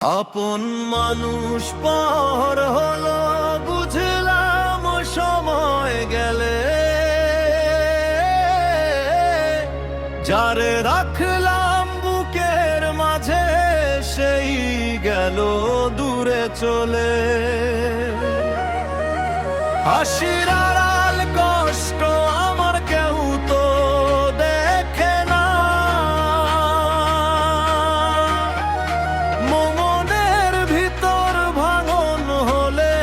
আপন মানুষ পর হলো বুঝলাম সময় গেলে, যারে রাখলাম বুকের মাঝে সেই গেল দূরে চলে। হাসির আড়াল কষ্ট আমার কেউ তো দেখে না, মনের ভিতর ভাঙন হলে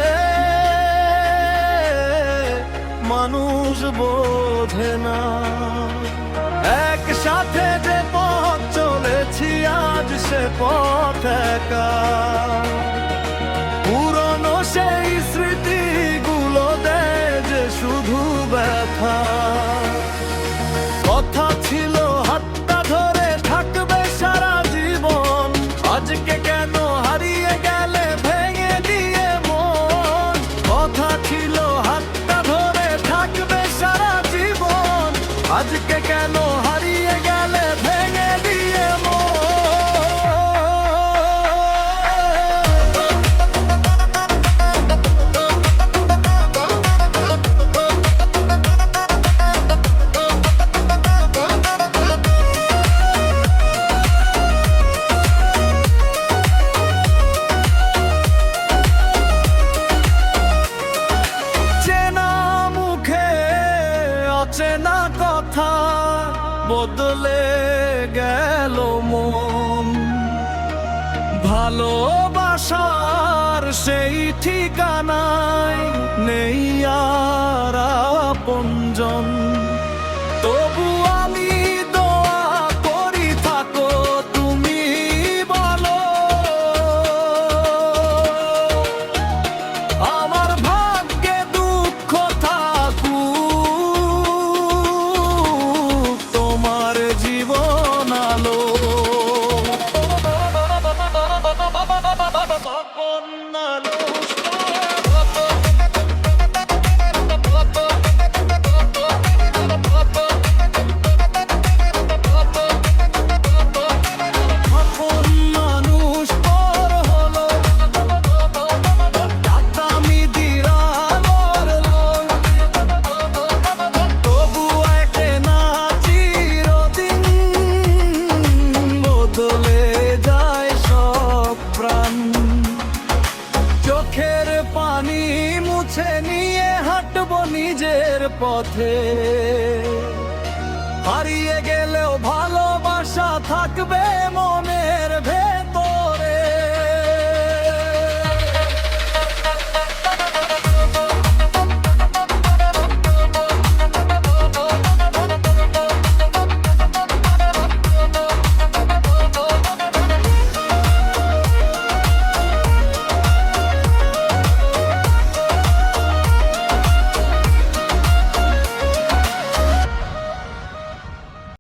মানুষ বোঝে না। একসাথে যে পথ চলেছি আজ সে পথ একা, পুরনো সেই স্মৃতিগুলো দেয় যে শুধু ব্যথা। কথা ছিল হাতটা ধরে থাকবে সারা জীবন, আজকে কেন হারিয়ে গেলে ভেঙে দিয়ে মন। কথা ছিল হাতটা ধরে থাকবে সারা জীবন, আজকে কেন হারিয়ে গেলে ভেঙে দিয়ে মন। অচেনা কথা বদলে গেল মন, ভালোবাসার সেই ঠিকানায় নেই আর আপনজন। তবু আমি দোয়া করি থাকো তুমি বলো, আমার ভাগ্যে দুঃখ থাকুক তোমার জীবন আলো। চোখের পানি মুছে নিয়ে হাঁটবো নিজের পথে, হারিয়ে গেলেও ভালোবাসা থাকবে মনের ভেতরে।